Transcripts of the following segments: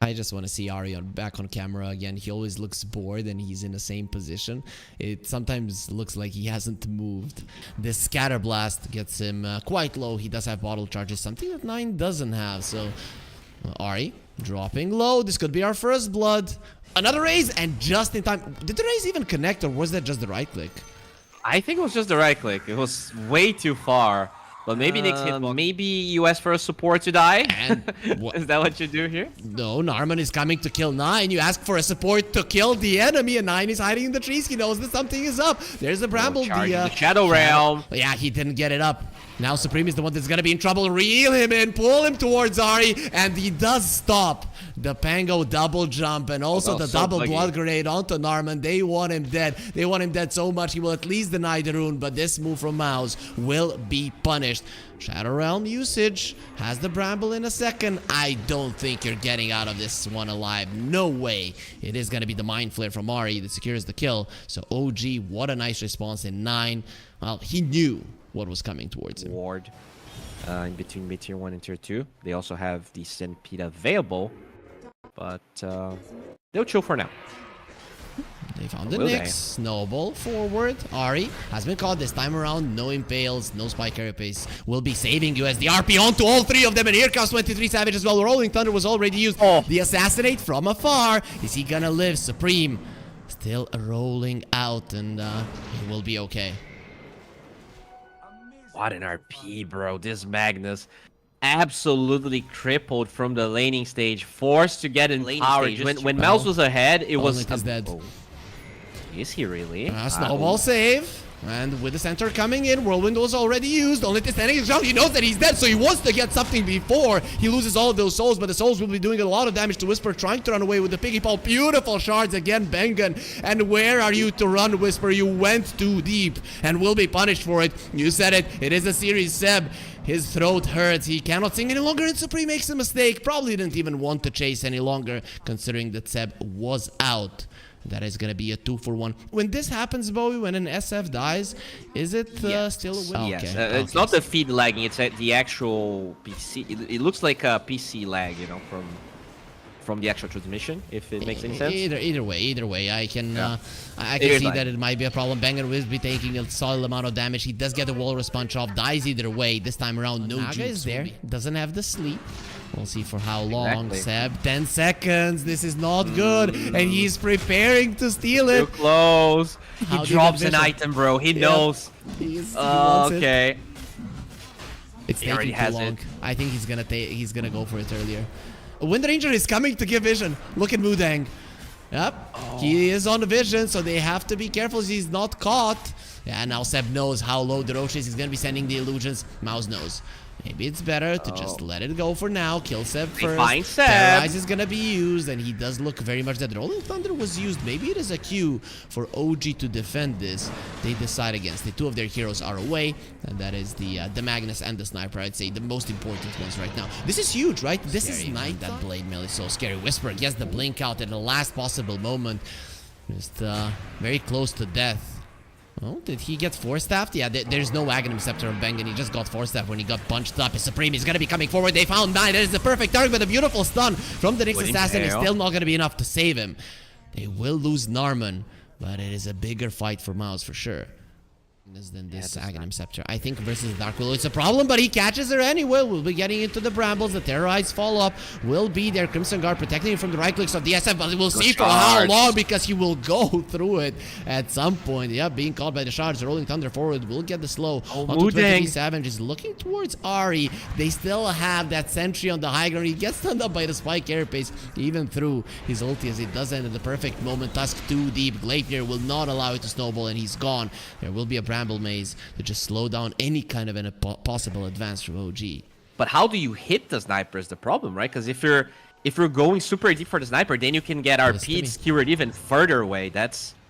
I just want to see Ari back on camera again. He always looks bored and he's in the same position. It sometimes looks like he hasn't moved. This scatter blast gets him quite low. He does have bottle charges, something that 9 doesn't have. So Ari dropping low. This could be our first blood. Another raise, and just in time. Did the raise even connect, or was that just the right click? I think it was just the right click. It was way too far. But maybe Nick's hitbox. Maybe you ask for a support to die? And Is that what you do here? No, Narman is coming to kill 9. You ask for a support to kill the enemy, and 9 is hiding in the trees. He knows that something is up. There's the Bramble. The Shadow Realm. Yeah, he didn't get it up. Now Supreme is the one that's gonna be in trouble. Reel him in, pull him towards Ari, and he does stop the Pango double jump and also the double blood grenade onto Narman. They want him dead. They want him dead so much he will at least deny the rune, but this move from MOUZ will be punished. Shadow Realm usage has the Bramble in a second. I don't think you're getting out of this one alive. No way. It is gonna be the Mind Flare from Ari that secures the kill. So OG, what a nice response in 9. Well, he knew what was coming towards him. Ward in between mid tier 1 and tier 2. They also have the Stampede available, but they'll chill for now. They found the Nyx. Snowball forward. Ari has been caught this time around. No impales, no spike carapace. Will be saving you as the RP onto all 3 of them. And here comes 23 Savage as well. Rolling Thunder was already used. The Assassinate from afar. Is he gonna live? Supreme still rolling out, and he will be okay. What an RP, bro. This Magnus absolutely crippled from the laning stage, forced to get in power. When MOUZ was ahead, it was dead. Oh. Is he really? Snowball save. And with the center coming in, Whirlwind was already used. Only standing his ground. He knows that he's dead, so he wants to get something before he loses all of those souls. But the souls will be doing a lot of damage to Whisper, trying to run away with the piggy paw. Beautiful shards again, Bengen. And where are you to run, Whisper? You went too deep and will be punished for it. You said it. It is a series, Seb. His throat hurts. He cannot sing any longer, and Supreme makes a mistake. Probably didn't even want to chase any longer, considering that Seb was out. That is going to be a 2-for-1. When this happens, Bowie, when an SF dies, is it still a win? Yes, okay. It's not the feed lagging, it's the actual PC. It looks like a PC lag, you know, from the actual transmission, if it makes any sense. Either way, I can I can see that it might be a problem. Banger will be taking a solid amount of damage. He does get the Walrus punch off, dies either way. This time around, no Naga is there. Doesn't have the sleep. We'll see for how long. Exactly. Seb, 10 seconds. This is not good. And he's preparing to steal it. Too close. He drops an item, bro. He knows. Okay. It's taking too long. I think he's gonna go for it earlier. Wind Ranger is coming to give vision. Look at Mudang. Yep. He is on the vision, so they have to be careful he's not caught. Yeah, now Seb knows how low the Roche is. He's gonna be sending the illusions. MOUZ knows. Maybe it's better to just let it go for now. Kill Seb first. Fine, Seb. Terrorize is gonna be used, and he does look very much dead. Rolling Thunder was used. Maybe it is a cue for OG to defend this. They decide against it. 2 of their heroes are away, and that is the Magnus and the Sniper. I'd say the most important ones right now. This is huge, right? This is night. That blade mill is so scary. Whisper gets the blink out at the last possible moment. Just very close to death. Oh, did he get force-staffed? Yeah, there's no Aghanim Scepter on Bengen. He just got force-staffed when he got punched up. His Supreme is going to be coming forward. They found 9. That is the perfect target, but a beautiful stun from the Nyx Assassin is still not going to be enough to save him. They will lose Narman, but it is a bigger fight for MOUZ for sure than this Aghanim Scepter. I think versus Dark Willow it's a problem, but he catches her anyway. We'll be getting into the Brambles. The Terrorized follow-up will be there. Crimson Guard protecting him from the right clicks of the SF, but we'll see for how long, because he will go through it at some point. Yeah, being caught by the shards. Rolling Thunder forward will get the slow. Onto 23 Savage is looking towards Ari. They still have that sentry on the high ground. He gets stunned up by the spike carapace, even through his ulti, as it does end at the perfect moment. Tusk too deep. Gleipnir will not allow it to snowball, and he's gone. There will be a Bramble maze to just slow down any kind of a possible advance from OG. But how do you hit the Sniper is the problem, right? Because if you're going super deep for the Sniper, then you can get RP'd, skewered even further away.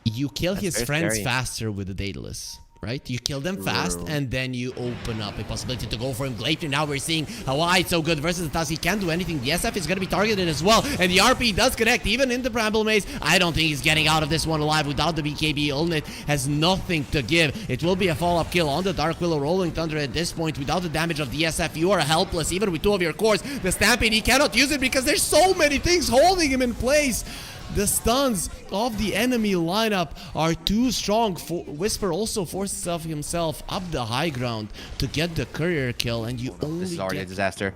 You kill his friends faster with the Daedalus. right? You kill them fast, and then you open up a possibility to go for him. Gleipnir, now we're seeing why it's so good versus the Taz. He can't do anything. The SF is going to be targeted as well, and the RP does connect, even in the Bramble Maze. I don't think he's getting out of this one alive without the BKB. Olnit has nothing to give. It will be a follow-up kill on the Dark Willow. Rolling Thunder at this point, without the damage of the SF, you are helpless, even with 2 of your cores. The Stampede, he cannot use it because there's so many things holding him in place. The stuns of the enemy lineup are too strong. Whisper also forces himself up the high ground to get the courier kill, and you only This is already a disaster.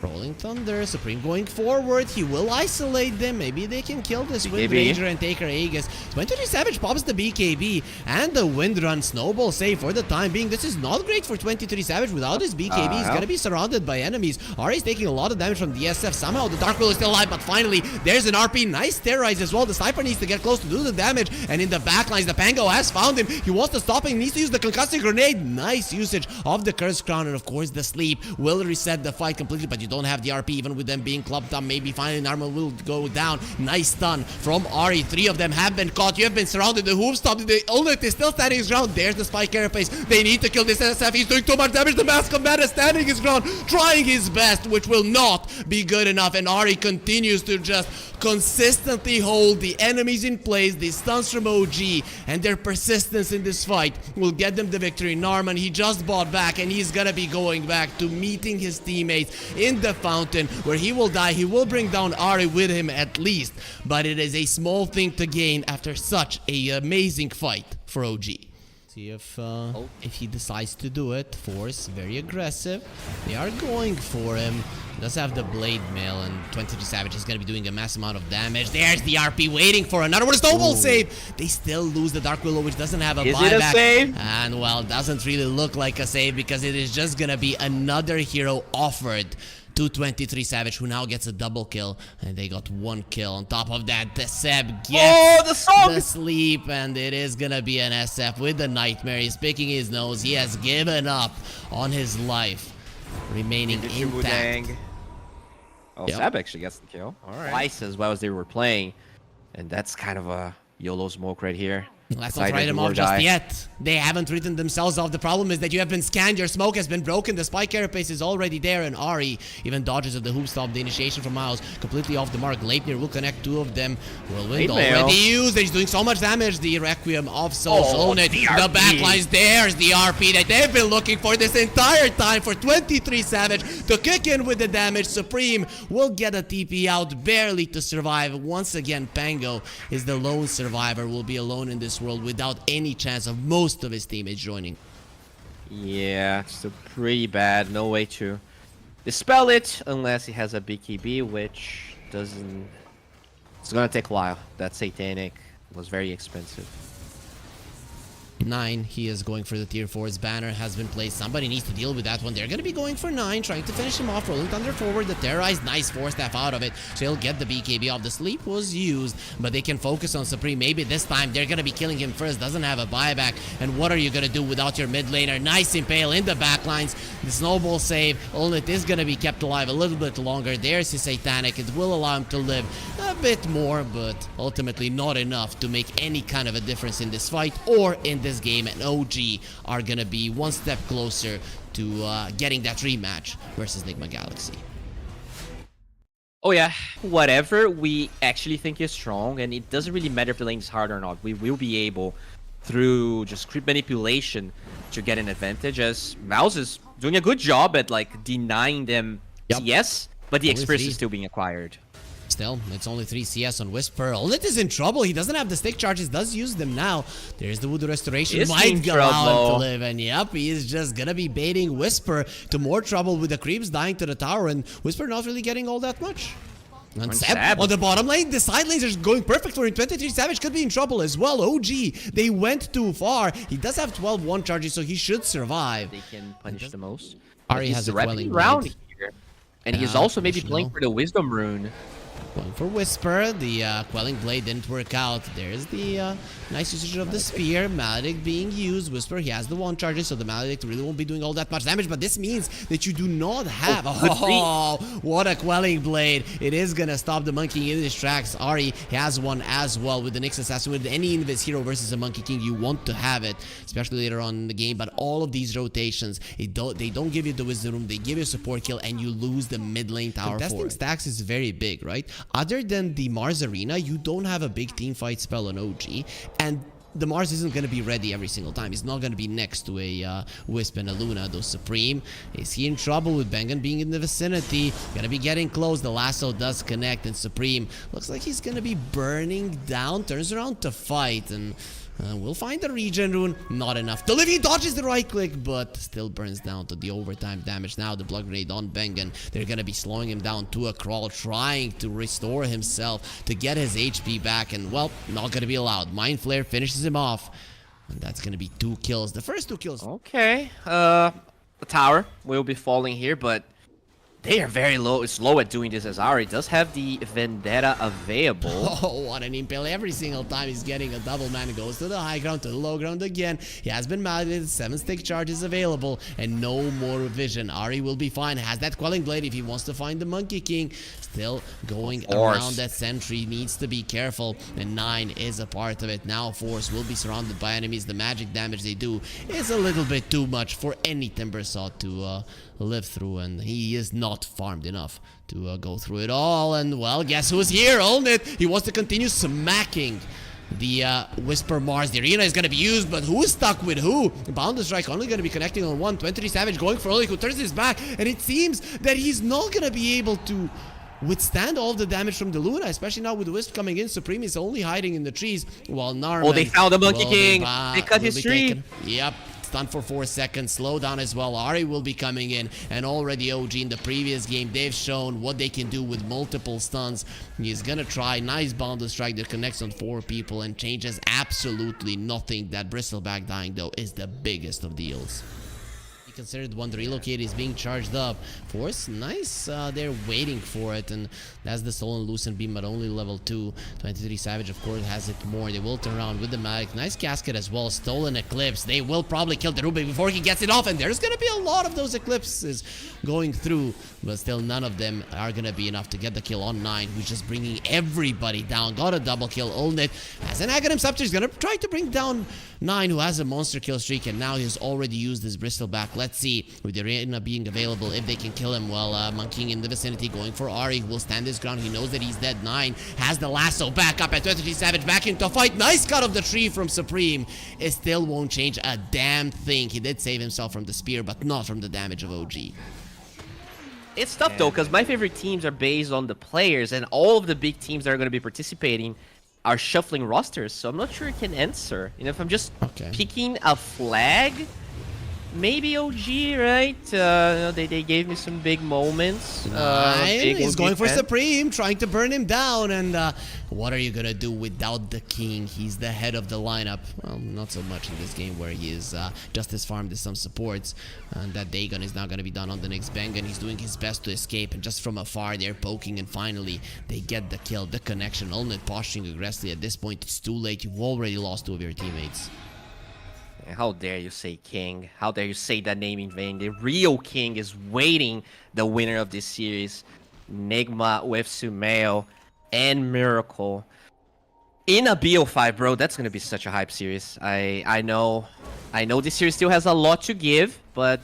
Rolling Thunder, Supreme going forward. He will isolate them. Maybe they can kill this Wind Ranger and take her Aegis. 23 Savage pops the BKB and the Wind Run snowball save for the time being. This is not great for 23 Savage. Without his BKB, he's going to be surrounded by enemies. Ari's taking a lot of damage from the SF. Somehow the Dark Willow is still alive, but finally there's an RP. Nice terrorize as well. The Sniper needs to get close to do the damage. And in the backlines, the Pango has found him. He wants to stop him. He needs to use the concussive grenade. Nice usage of the Curse Crown. And of course, the sleep will reset the fight completely, but you don't have the RP, even with them being clubbed up. Maybe finally Narma will go down. Nice stun from Ari. 3 of them have been caught. You have been surrounded. The hoof stopped. The Olnit is still standing his ground. There's the Spike Carapace. They need to kill this SF. He's doing too much damage. The Mask of Madness standing his ground, trying his best, which will not be good enough. And Ari continues to just consistently hold the enemies in place. The stuns from OG and their persistence in this fight will get them the victory. Narman, he just bought back, and he's gonna be going back to meeting his teammates in the fountain, where he will die. He will bring down Ari with him at least, but it is a small thing to gain after such a amazing fight for OG. See if he decides to do it. Force, very aggressive. They are going for him. Does have the blade mail, and 23 Savage is going to be doing a mass amount of damage. There's the RP waiting for another one. Snowball save. They still lose the Dark Willow, which doesn't have a buyback. Is it a save? And well, doesn't really look like a save, because it is just going to be another hero offered to 23 Savage, who now gets a double kill, and they got 1 kill. On top of that, the Seb gets the sleep, and it is gonna be an SF with the Nightmare. He's picking his nose. He has given up on his life, remaining intact. Oh, Seb actually gets the kill. All right. Twice as well as they were playing, and that's kind of a YOLO smoke right here. Let's not write them off just yet. They haven't written themselves off. The problem is that you have been scanned. Your smoke has been broken. The Spike Carapace is already there. And Ari even dodges of the hoop stop. The initiation from MOUZ completely off the mark. Gleipnir will connect 2 of them. Whirlwind already used. He's doing so much damage. The Requiem of Souls. The backlines. There's the RP that they've been looking for this entire time for 23 Savage to kick in with the damage. Supreme will get a TP out barely to survive. Once again, Pango is the lone survivor. Will be alone in this world without any chance of most of his teammates joining. Yeah, still pretty bad. No way to dispel it unless he has a BKB, which doesn't... It's gonna take a while. That Satanic was very expensive. 9, he is going for the tier 4. His banner has been placed. Somebody needs to deal with that one. They're going to be going for 9, trying to finish him off. Rolling Thunder forward. The Terrorize, nice 4-staff out of it. So he'll get the BKB off. The sleep was used, but they can focus on Supreme. Maybe this time they're going to be killing him first. Doesn't have a buyback. And what are you going to do without your mid laner? Nice impale in the backlines. The snowball save. Olnit is going to be kept alive a little bit longer. There's his Satanic. It will allow him to live a bit more, but ultimately not enough to make any kind of a difference in this fight or in this game. And OG are gonna be one step closer to getting that rematch versus Nigma Galaxy. Oh yeah, whatever we actually think is strong, and it doesn't really matter if the lane is hard or not. We will be able, through just creep manipulation, to get an advantage, as MOUZ is doing a good job at like denying them CS, but the experience is still being acquired. Still, it's only 3 CS on Whisper. Olnit is in trouble. He doesn't have the stick charges, does use them now. There's the Voodoo Restoration. Might allow him to live. And yep, he is just gonna be baiting Whisper to more trouble with the creeps dying to the tower, and Whisper not really getting all that much. And Seb on the bottom lane. The side lanes are going perfect for him. 23 Savage could be in trouble as well. OG, they went too far. He does have 12 1 charges, so he should survive. They can punish the most. Ari has a dwelling round here. And he's also maybe playing for the Wisdom Rune. Going for Whisper. The Quelling Blade didn't work out. There's the nice usage of the Spear. Maledict being used. Whisper, he has the one charges, so the Maledict really won't be doing all that much damage. But this means that you do not have... Oh, what a Quelling Blade. It is going to stop the Monkey King in his tracks. Ari has one as well with the Nyx Assassin. With any Invis hero versus a Monkey King, you want to have it, especially later on in the game. But all of these rotations, they don't give you the Wisdom Room. They give you a support kill, and you lose the mid lane tower. Contesting stacks is very big, right? Other than the Mars Arena, you don't have a big team fight spell on OG, and the Mars isn't going to be ready every single time. He's not going to be next to a Wisp and a Luna. Though Supreme, is he in trouble with Bengen being in the vicinity? Going to be getting close. The lasso does connect, and Supreme looks like he's going to be burning down. Turns around to fight, and we'll find the regen rune. Not enough. Delivery dodges the right click, but still burns down to the overtime damage. Now the blood grenade on Bengen. They're going to be slowing him down to a crawl, trying to restore himself to get his HP back. And, well, not going to be allowed. Mind Flare finishes him off. And that's going to be 2 kills. The first 2 kills. Okay. The tower will be falling here, but they are very slow at doing this, as Ari does have the Vendetta available. Oh, what an impale. Every single time he's getting a double man. Goes to the high ground, to the low ground again. He has been malleted, 7 stick charges available, and no more vision. Ari will be fine. Has that Quelling Blade if he wants to find the Monkey King. Still going around that sentry. Needs to be careful, and 9 is a part of it. Now Force will be surrounded by enemies. The magic damage they do is a little bit too much for any Timbersaw to live through, and he is not farmed enough to go through it all. And, well, guess who's here? Olnit. He wants to continue smacking the Whisper Mars. The arena is going to be used, but who's stuck with who? Boundless Strike only going to be connecting on one. 23 Savage going for Oleg, who turns his back, and it seems that he's not going to be able to withstand all the damage from the Luna, especially now with the Wisp coming in. Supreme is only hiding in the trees, while Narman... Oh, they found the Monkey King. They cut his tree. Yep. Stun for 4 seconds, slow down as well. Ari will be coming in, and already OG in the previous game, they've shown what they can do with multiple stuns. He's gonna try. Nice boundless strike that connects on 4 people and changes absolutely nothing. That Bristleback dying, though, is the biggest of deals. Considered one. The relocate is being charged up. Force, nice. They're waiting for it, and that's the stolen Lucent Beam, but only level 2. 23 Savage, of course, has it more. They will turn around with the Magic. Nice casket as well. Stolen Eclipse. They will probably kill the Rubik before he gets it off, and there's gonna be a lot of those Eclipses going through, but still none of them are gonna be enough to get the kill on 9, who's just bringing everybody down. Got a double kill. Olnit as an Aghanim Scepter is gonna try to bring down 9, who has a monster kill streak, and now he's already used his Bristleback. Let's see, with the arena being available, if they can kill him. Well, Monkey in the vicinity going for Ari, who will stand his ground. He knows that he's dead. 9 has the lasso back up at 23 Savage, back into fight. Nice cut of the tree from Supreme. It still won't change a damn thing. He did save himself from the spear, but not from the damage of OG. It's tough, though, because my favorite teams are based on the players, and all of the big teams that are going to be participating are shuffling rosters, so I'm not sure it can answer. You know, if I'm just picking a flag, maybe OG, right? They gave me some big moments. He's going for Supreme, trying to burn him down. And what are you gonna do without the king? He's the head of the lineup. Well, not so much in this game, where he is just as farmed as some supports. And that Dagon is now gonna be done on the next Bengen. He's doing his best to escape, and just from afar they're poking, and finally they get the kill, the connection. Olnit posturing aggressively. At this point, it's too late. You've already lost 2 of your teammates. How dare you say king? How dare you say that name in vain? The real king is waiting, the winner of this series. Nigma with Sumail and Miracle. In a BO5, bro, that's gonna be such a hype series. I know this series still has a lot to give, but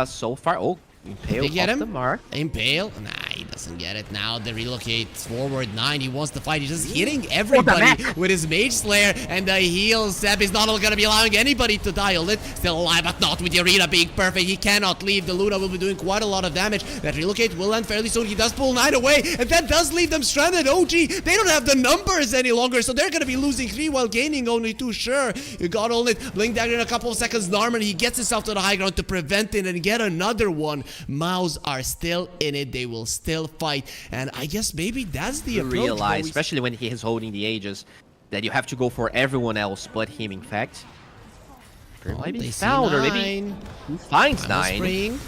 so far... Oh, Impale they get off him? the mark. Impale? Nah, he doesn't get it. Now the relocate forward 9. He wants to fight. He's just hitting everybody with his Mage Slayer, and the heal. Seb is not gonna be allowing anybody to die. Lit still alive, but not with the arena being perfect. He cannot leave. The Luna will be doing quite a lot of damage. That relocate will end fairly soon. He does pull 9 away, and that does leave them stranded. OG, they don't have the numbers any longer, so they're gonna be losing 3 while gaining only 2. Sure, you got Olnit. Blink Dagger in a couple of seconds. Narman, he gets himself to the high ground to prevent it and get another one. MOUZ are still in it. They will still fight, and I guess maybe that's the approach. Realize, especially when he is holding the Aegis, that you have to go for everyone else but him. In fact, they found, or maybe he finds 9.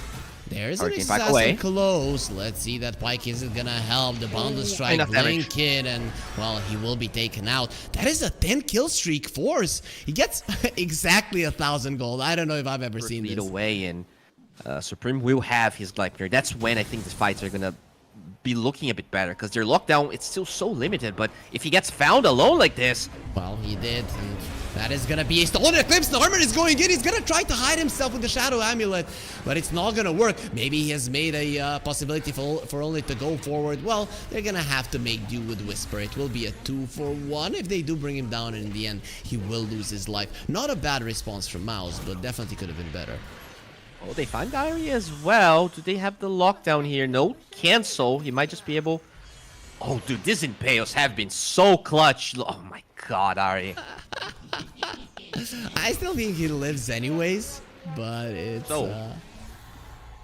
There's an Hurricane Pike away. assassin close. Let's see that Pike isn't gonna help. The boundless strike enough damage. blink in, and well, he will be taken out. That is a 10 kill streak force. He gets exactly 1,000 gold. I don't know if I've ever seen Lead this. away, and Supreme will have his glide period. That's when I think the fights are gonna be looking a bit better, because their lockdown, it's still so limited. But if he gets found alone like this, well, he did. And that is gonna be a stolen eclipse. Norman is going in. He's gonna try to hide himself with the shadow amulet, but it's not gonna work. Maybe he has made a possibility for only to go forward. Well, they're gonna have to make do with Whisper. It will be a 2-for-1 if they do bring him down, and in the end, he will lose his life. Not a bad response from MOUZ, but definitely could have been better. oh, they find Diary as well. Do they have the lockdown here? No, cancel. He might just be able. Oh, dude, these Impales have been so clutch. Oh my God, Ari. I still think he lives anyways, but it's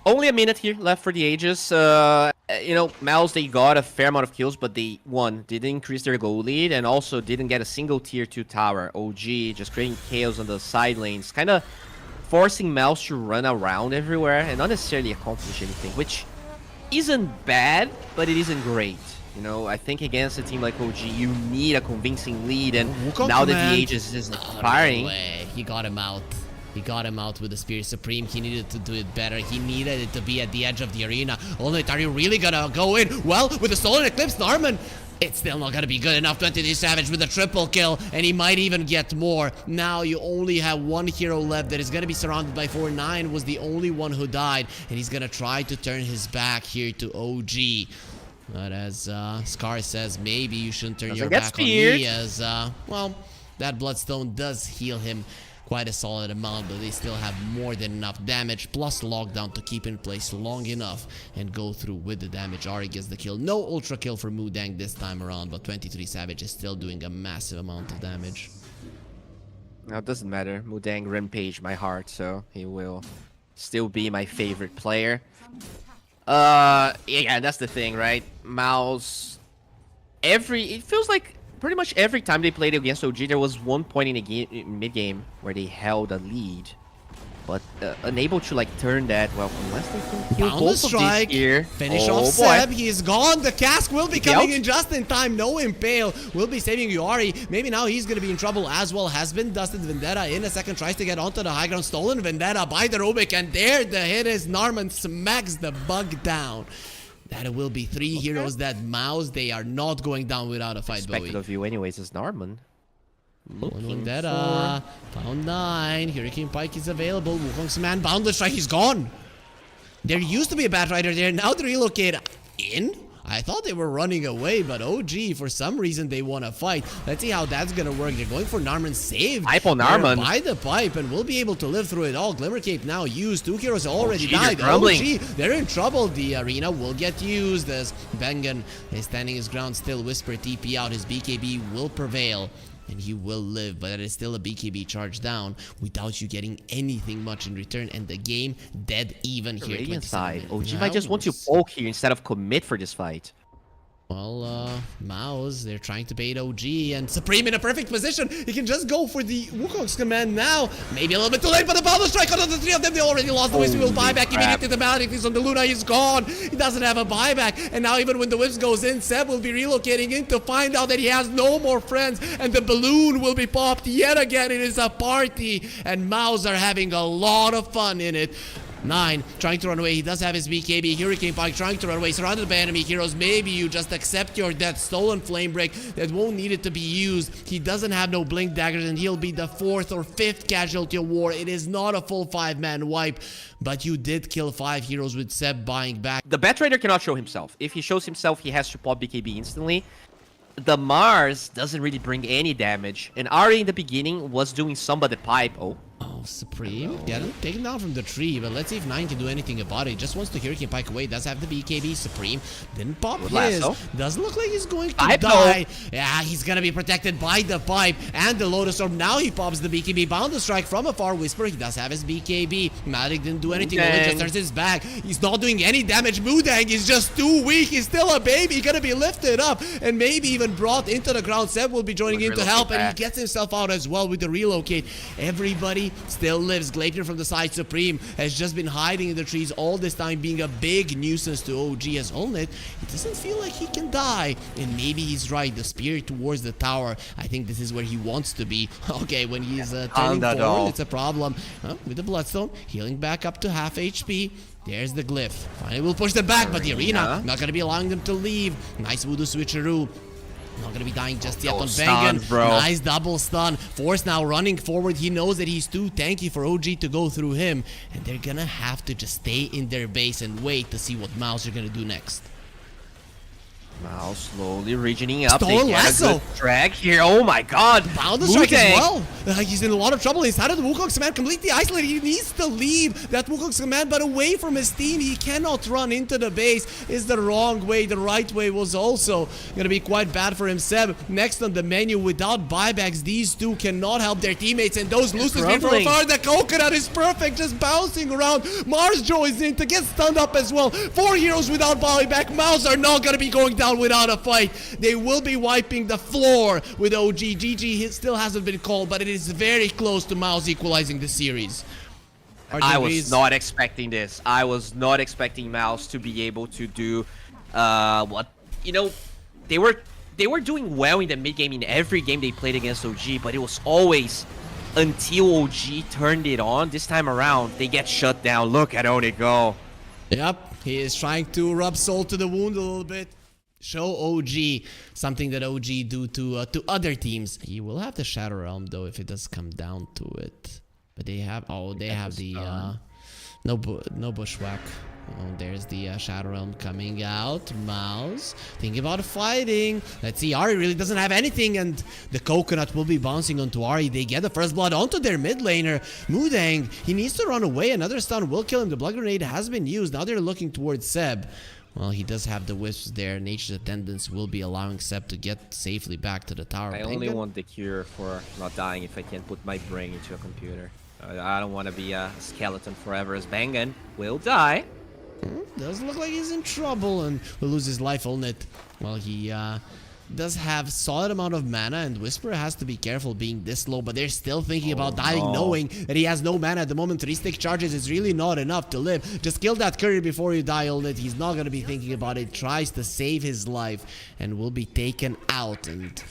Only a minute here left for the Aegis. You know, MOUZ, they got a fair amount of kills, but they, one, didn't increase their goal lead, and also didn't get a single tier 2 tower. OG just creating chaos on the side lanes, kind of forcing MOUZ to run around everywhere and not necessarily accomplish anything, which isn't bad, but it isn't great. You know, I think against a team like OG, you need a convincing lead, and now that the Aegis is expiring... No way. He got him out. He got him out with the Spirit Supreme. He needed to do it better. He needed it to be at the edge of the arena. Only are you really gonna go in? Well, with the Stolen Eclipse, Norman, it's still not gonna be good enough. 23 Savage with a triple kill, and he might even get more. Now you only have one hero left that is gonna be surrounded by 4. 9 was the only one who died, and he's gonna try to turn his back here to OG. But as Scar says, maybe you shouldn't turn your back on me, as, well, that Bloodstone does heal him quite a solid amount, but they still have more than enough damage, plus lockdown to keep in place long enough and go through with the damage. Ari gets the kill. No ultra kill for Mudang this time around, but 23 Savage is still doing a massive amount of damage. Now, it doesn't matter. Mudang rampage my heart, so he will still be my favorite player. Yeah, that's the thing, right? MOUZ, it feels like pretty much every time they played against OG, there was one point in the game, mid-game, where they held a lead, but unable to like turn that. Well, unless they can kill both of these here. Finish off Seb. He is gone. The cask will be coming in just in time. No Impale will be saving Yuri. Maybe now he's going to be in trouble as well. Has been dusted. Vendetta in a second tries to get onto the high ground. Stolen Vendetta by the Rubik, and there the hit is. Norman smacks the bug down. That will be 3 heroes that MOUZ. They are not going down without a fight, Bowie. Expected of you anyways is Norman. Vendetta. Found 9. Hurricane Pike is available. Wukong's man. Boundless Strike. He's gone. There used to be a Batrider there. Now they relocate in. I thought they were running away, but OG, for some reason, they want to fight. Let's see how that's going to work. They're going for Narman saved. Pipe on Narman. By the pipe, and we'll be able to live through it all. Glimmer Cape now used. 2 heroes already died. OG, they're in trouble. The arena will get used as Bengen is standing his ground still. Whisper TP out. His BKB will prevail, and he will live, but it is still a BKB charge down without you getting anything much in return, and the game dead even here. Radiant side. OG might just want to poke here instead of commit for this fight. Well, MOUZ, they're trying to bait OG, and Supreme in a perfect position. He can just go for the Wukong's command now. Maybe a little bit too late, but the Boundless Strike on the 3 of them. They already lost the Wisp. He will buyback immediately. The Maledict is on the Luna. He's gone. He doesn't have a buyback. And now even when the Wisp goes in, Seb will be relocating in to find out that he has no more friends. And the balloon will be popped yet again. It is a party. And MOUZ are having a lot of fun in it. 9 trying to run away. He does have his BKB. Hurricane Pike trying to run away. Surrounded by enemy heroes. Maybe you just accept your death. Stolen Flame Break that won't need it to be used. He doesn't have no Blink Daggers, and he'll be the 4th or 5th casualty of war. It is not a full 5-man wipe, but you did kill 5 heroes with Seb buying back. The Batrider cannot show himself. If he shows himself, he has to pop BKB instantly. The Mars doesn't really bring any damage, and Ari in the beginning was doing some but the pipe. Oh, Supreme. Yeah, taken down from the tree, but let's see if 9 can do anything about it. Just wants to Hurricane Pike away. Does have the BKB. Supreme didn't pop his. Doesn't look like he's going to die. Yeah, he's going to be protected by the pipe and the Lotus Orb. Now he pops the BKB. Boundless Strike from afar. Whisper, he does have his BKB. Maledict didn't do anything. Only just turns his back. He's not doing any damage. Mudang is just too weak. He's still a baby. He's going to be lifted up and maybe even brought into the ground. Seb will be joining in to help, and he gets himself out as well with the relocate. Everybody still lives. Gleipnir from the side, Supreme has just been hiding in the trees all this time, being a big nuisance to OG as Olnit. It doesn't feel like he can die, and maybe he's right. The spear towards the tower, I think this is where he wants to be. Okay, when he's turning forward, it's a problem. With the Bloodstone, healing back up to half HP. There's the glyph. Finally, we'll push them back, but the arena not gonna be allowing them to leave. Nice voodoo switcheroo. Not gonna be dying just yet on Bengen. Nice double stun. Force now running forward. He knows that he's too tanky for OG to go through him, and they're gonna have to just stay in their base and wait to see what MOUZ are gonna do next. MOUZ slowly regioning up. Stole they get lasso. a good drag here. Oh my god. Found the strike as well. He's in a lot of trouble. He's out of the Wukong's command, completely isolated. He needs to leave that Wukong's command, but away from his team. He cannot run into the base. Is the wrong way. The right way was also going to be quite bad for him. Seb, next on the menu, without buybacks, these two cannot help their teammates, and those losers from afar. The coconut is perfect, just bouncing around. Mars joins in to get stunned up as well. 4 heroes without buyback. MOUZ are not going to be going down without a fight. They will be wiping the floor with OG. GG still hasn't been called, but it is very close to MOUZ equalizing the series. I was not expecting this. I was not expecting MOUZ to be able to do what, you know, they were doing well in the mid game in every game they played against OG, but it was always until OG turned it on. This time around, they get shut down. Look at Oni go. Yep, he is trying to rub salt to the wound a little bit. Show OG something that OG do to other teams. He will have the Shadow Realm though if it does come down to it. But they have the no bushwhack. Oh, there's the Shadow Realm coming out. MOUZ thinking about fighting. Let's see. Ahri really doesn't have anything, and the coconut will be bouncing onto Ahri. They get the first blood onto their mid laner. Mudang, he needs to run away. Another stun will kill him. The blood grenade has been used. Now they're looking towards Seb. Well, he does have the wisps there. Nature's attendance will be allowing Seb to get safely back to the tower. I only want the cure for not dying if I can put my brain into a computer. I don't want to be a skeleton forever, as Bengen will die. Doesn't look like he's in trouble and will lose his life on it. Well, he does have solid amount of mana, and Whisper has to be careful being this low, but they're still thinking about dying, knowing that he has no mana at the moment. 3 stick charges is really not enough to live. Just kill that courier before you die, Olnit. He's not going to be thinking about it. Tries to save his life and will be taken out, and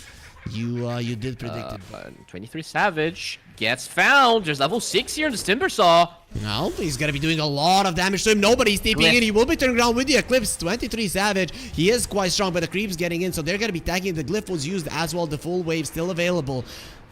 you did predict it. 23 Savage gets found. There's level 6 here in the Timbersaw. No, he's gonna be doing a lot of damage to him. Nobody's TPing in. He will be turning around with the Eclipse. 23 Savage. He is quite strong, but the creep's getting in, so they're gonna be tagging. The glyph was used as well. The full wave still available.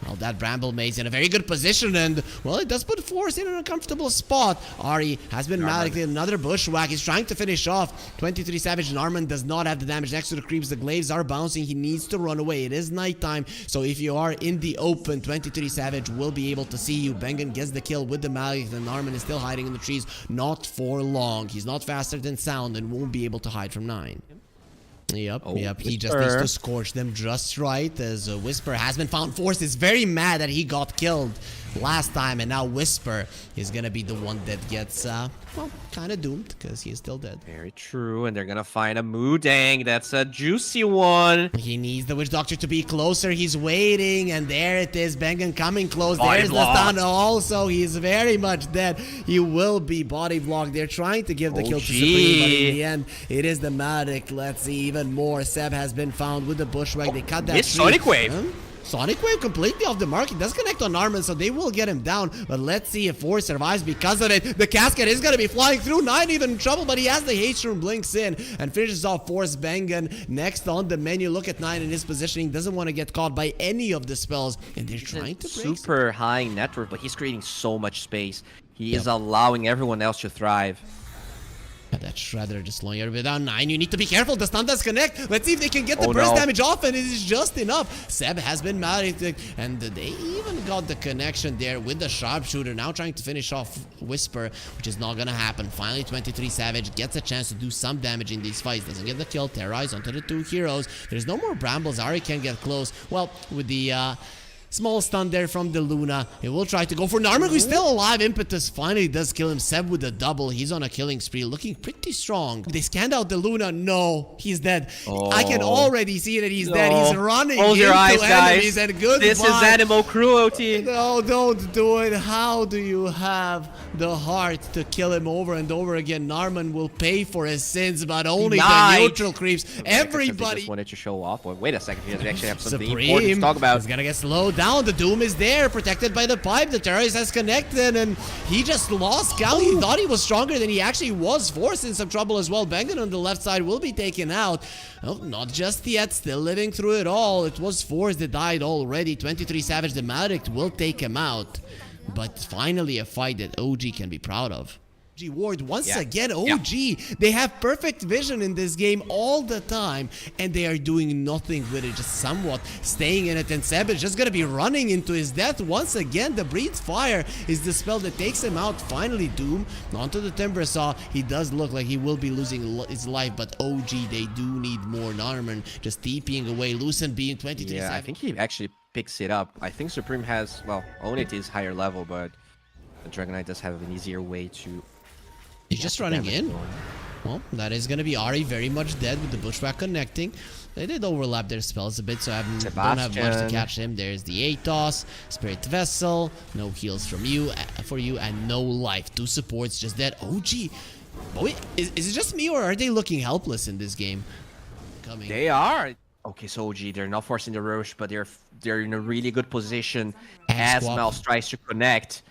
Well, that Bramble Maze in a very good position, and, well, it does put Force in an uncomfortable spot. Ahri has been malically another bushwhack. He's trying to finish off. 23 Savage, and Armin does not have the damage next to the creeps. The glaives are bouncing. He needs to run away. It is nighttime, so if you are in the open, 23 Savage will be able to see you. Bengen gets the kill with the Malik, and Armin is still hiding in the trees. Not for long. He's not faster than sound and won't be able to hide from 9. Yep. He just needs to scorch them just right, as Whisper has been found. Force is very mad that he got killed last time, and now Whisper is gonna be the one that gets, well, kind of doomed, because he is still dead. Very true, and they're gonna find a Mudang. That's a juicy one. He needs the Witch Doctor to be closer. He's waiting, and there it is. Bengen coming close. There's the stun. Also, he's very much dead. He will be body blocked. They're trying to give the kill to Supreme, but in the end, it is the Matic. Let's see, even more. Seb has been found with the bushwhack. They cut that tree. Sonic Wave. Sonic Wave completely off the mark. It does connect on Armin, so they will get him down. But let's see if Force survives because of it. The casket is going to be flying through. 9 even in trouble, but he has the haste room, blinks in, and finishes off Force. Bengen next on the menu. Look at 9 in his positioning. Doesn't want to get caught by any of the spells, and they're trying to break super high network, but he's creating so much space. He is allowing everyone else to thrive. That Shredder just slowing everybody down. 9, you need to be careful. The stun does connect. Let's see if they can get the burst damage off, and it is just enough. Seb has been mad, and they even got the connection there with the sharpshooter. Now trying to finish off Whisper, which is not gonna happen. Finally, 23 Savage gets a chance to do some damage in these fights. Doesn't get the kill. Terrorize onto the 2 heroes. There's no more brambles. Ahri can't get close. Well, with the Small stun there from the Luna. It will try to go for Narmer, who's still alive. Impetus finally does kill him. Seb with a double. He's on a killing spree, looking pretty strong. They scanned out the Luna. No, he's dead. I can already see that he's dead. He's running Close your eyes, enemies, guys. and goodbye. This is animal cruelty. No, don't do it. How do you have the heart to kill him over and over again? Narman will pay for his sins, but only the neutral creeps. Everybody just wanted to show off. Wait a second, we actually have something Supreme important to talk about. He's gonna get slowed down. The Doom is there, protected by the pipe. The terrorist has connected, and he just lost Cal. He thought he was stronger than he actually was, forced in some trouble as well. Bengen on the left side will be taken out. Oh, not just yet, still living through it all. It was Force that died already. 23 Savage, the Maledict will take him out. But finally a fight that OG can be proud of. OG Ward, once again, OG, they have perfect vision in this game all the time, and they are doing nothing with it, just somewhat staying in it, and Seb is just gonna be running into his death once again. The Breathe Fire is the spell that takes him out. Finally, Doom onto the Timber Saw. He does look like he will be losing his life, but OG, they do need more. Narman just TPing away, Lucent being 23. Yeah, I think he actually picks it up. I think Supreme has, well, Onit is higher level, but the Dragon Knight does have an easier way to... He's just running in. Well, that is going to be Ari very much dead with the Bushwhack connecting. They did overlap their spells a bit, so I don't have much to catch him. There's the Atos, Spirit Vessel, no heals from you, and no life. 2 supports just dead. OG. Oh, wait, is it just me, or are they looking helpless in this game? They are. Okay, so OG, they're not forcing the rush, but they're in a really good position as MOUZ tries to connect.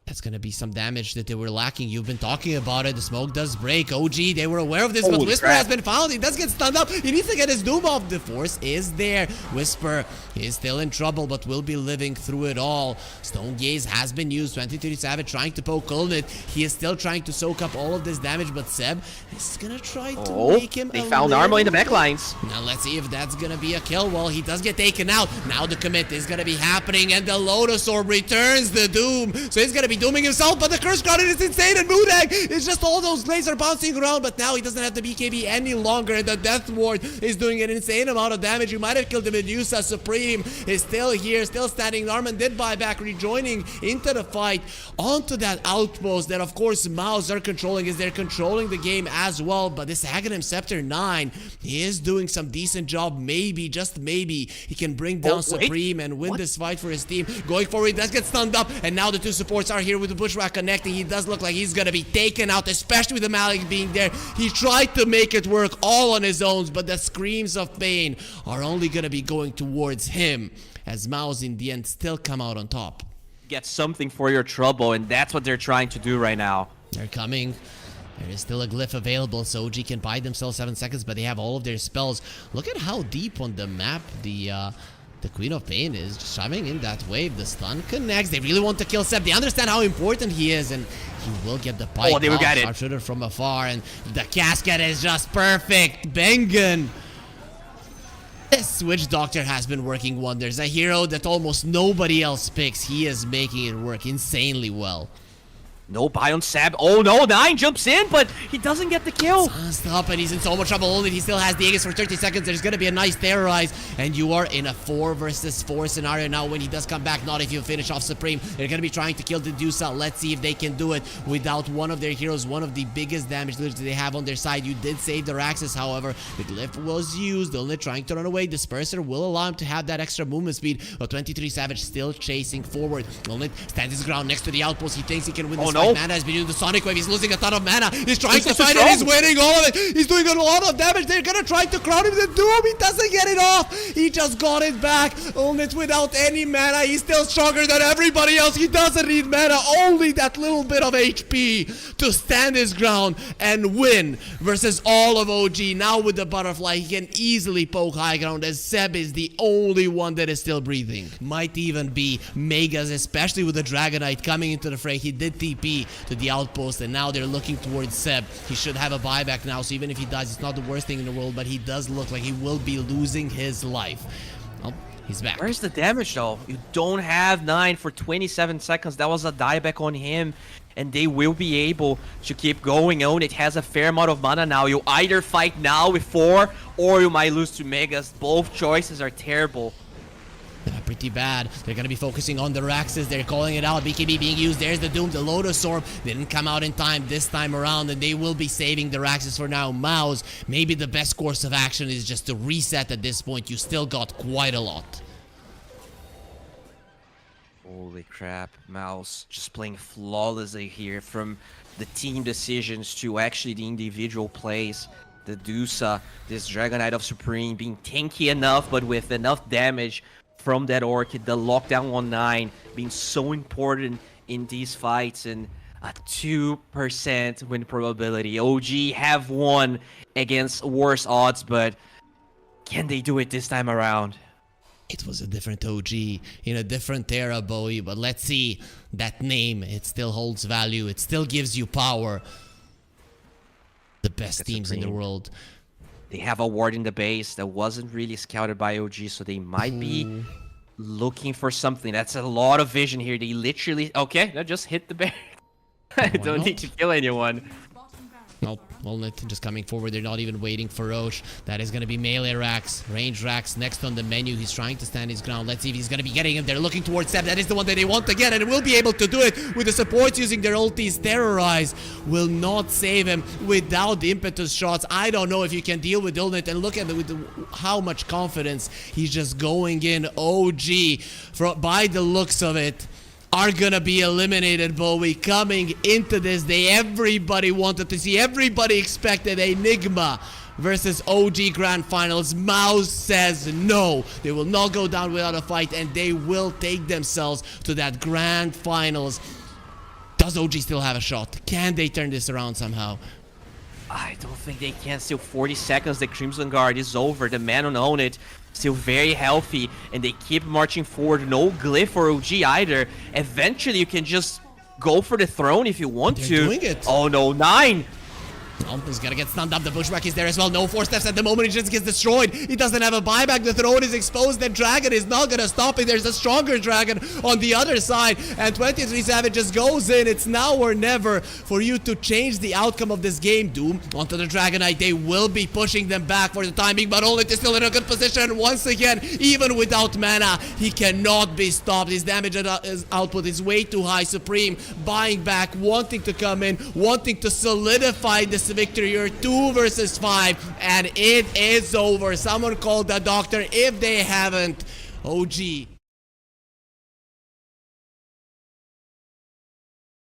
That's gonna be some damage that they were lacking. You've been talking about it. The smoke does break. OG, they were aware of this, but Whisper has been found. He does get stunned up. He needs to get his Doom off. The Force is there. Whisper is still in trouble, but will be living through it all. Stone Gaze has been used. 23 Savage trying to poke Ulnit. He is still trying to soak up all of this damage, but Seb is gonna try to make him They found Armo in the backlines. Now let's see if that's gonna be a kill. Well, he does get taken out. Now the commit is gonna be happening, and the Lotus Orb returns the Doom. So he's gonna be dooming himself, but the Curse Card is insane, and Moonag is just all those blades are bouncing around, but now he doesn't have the BKB any longer, and the Death Ward is doing an insane amount of damage. You might have killed the Medusa. Supreme is still here, still standing. Narman did buy back, rejoining into the fight onto that outpost that, of course, MOUZ are controlling, as they're controlling the game as well. But this Aghanim Scepter 9, he is doing some decent job. Maybe, just maybe, he can bring down Supreme and win this fight for his team. Going forward, he does get stunned up, and now the 2 supports are here with the Bushwhack connecting. He does look like he's gonna be taken out, especially with the Malik being there. He tried to make it work all on his own, but the screams of pain are only gonna be going towards him, as MOUZ in the end still come out on top. Get something for your trouble, and that's what they're trying to do right now. They're coming. There is still a glyph available, so OG can buy themselves 7 seconds, but they have all of their spells. Look at how deep on the map the Queen of Pain is, just shoving in that wave. The stun connects. They really want to kill Seb. They understand how important he is, and he will get the pipe. Oh, they will get it. Sharpshooter from afar, and the casket is just perfect. Bengen. This Witch Doctor has been working wonders. A hero that almost nobody else picks. He is making it work insanely well. No buy on Sab. Oh no, 9 jumps in, but he doesn't get the kill. Stop, and he's in so much trouble. Only he still has the Aegis for 30 seconds. There's going to be a nice terrorize, and you are in a 4 versus 4 scenario now when he does come back. Not if you finish off Supreme. They're going to be trying to kill the Medusa. Let's see if they can do it without one of their heroes, one of the biggest damage dealers they have on their side. You did save the Raxus, however. The glyph was used. Only trying to run away. Disperser will allow him to have that extra movement speed, but 23 Savage still chasing forward. Only stands his ground next to the outpost. He thinks he can win this fight. Mana has been doing the Sonic Wave. He's losing a ton of mana. He's trying to fight it. He's winning all of it. He's doing a lot of damage. They're gonna try to crown him the Doom. He doesn't get it off. He just got it back. Ulnit without any mana. He's still stronger than everybody else. He doesn't need mana. Only that little bit of HP to stand his ground and win versus all of OG. Now with the Butterfly, he can easily poke high ground, as Seb is the only one that is still breathing. Might even be Megas, especially with the Dragon Knight coming into the fray. He did TP to the outpost, and now they're looking towards Seb. He should have a buyback now, so even if he dies, it's not the worst thing in the world, but he does look like he will be losing his life. Oh, he's back. Where's the damage though? You don't have 9 for 27 seconds. That was a dieback on him, and they will be able to keep going on. It has a fair amount of mana now. You either fight now with 4, or you might lose to Megas. Both choices are terrible. pretty bad. They're gonna be focusing on the Raxes. They're calling it out. BKB being used. There's the Doom. The Lotus Orb didn't come out in time this time around, and they will be saving the Raxes for now. MOUZ, maybe the best course of action is just to reset at this point. You still got quite a lot. Holy crap, MOUZ just playing flawlessly here, from the team decisions to actually the individual plays. The DOTA, this Dragon Knight of Supreme being tanky enough, but with enough damage from that Orchid. The lockdown 1-9 being so important in these fights, and a 2% win probability. OG have won against worse odds, but can they do it this time around? It was a different OG in a different era, Bowie, but let's see. That name, it still holds value. It still gives you power. The best teams in the world. They have a ward in the base that wasn't really scouted by OG, so they might be looking for something. That's a lot of vision here. They literally... Okay, that just hit the bear. I don't need to kill anyone. Nope, Walnut just coming forward. They're not even waiting for Roche. That is going to be melee Rax, range Rax next on the menu. He's trying to stand his ground. Let's see if he's going to be getting him. They're looking towards Seb. That is the one that they want to get, and will be able to do it with the supports using their ultis. Terrorize will not save him without the impetus shots. I don't know if you can deal with Illnit, and look at how much confidence he's just going in. OG, by the looks of it, are gonna be eliminated, Bowie. Coming into this day, everybody wanted to see, everybody expected Enigma versus OG Grand Finals. MOUZ says no. They will not go down without a fight, and they will take themselves to that Grand Finals. Does OG still have a shot? Can they turn this around somehow? I don't think they can. Still 40 seconds. The Crimson Guard is over. The man on Own It still very healthy, and they keep marching forward. No glyph for OG either. Eventually, you can just go for the throne if you want to. They're doing it. Oh no, 9! Oh, he's gonna get stunned up. The Bushwhack is there as well. No 4 steps at the moment. He just gets destroyed. He doesn't have a buyback. The throne is exposed. The dragon is not gonna stop it. There's a stronger dragon on the other side. And 23 Savage just goes in. It's now or never for you to change the outcome of this game. Doom onto the Dragon Knight. They will be pushing them back for the timing, but Olet is still in a good position. Once again, even without mana, he cannot be stopped. His damage output is way too high. Supreme buying back, wanting to come in, wanting to solidify this victory. You're 2 versus 5, and it is over. Someone called the doctor if they haven't. OG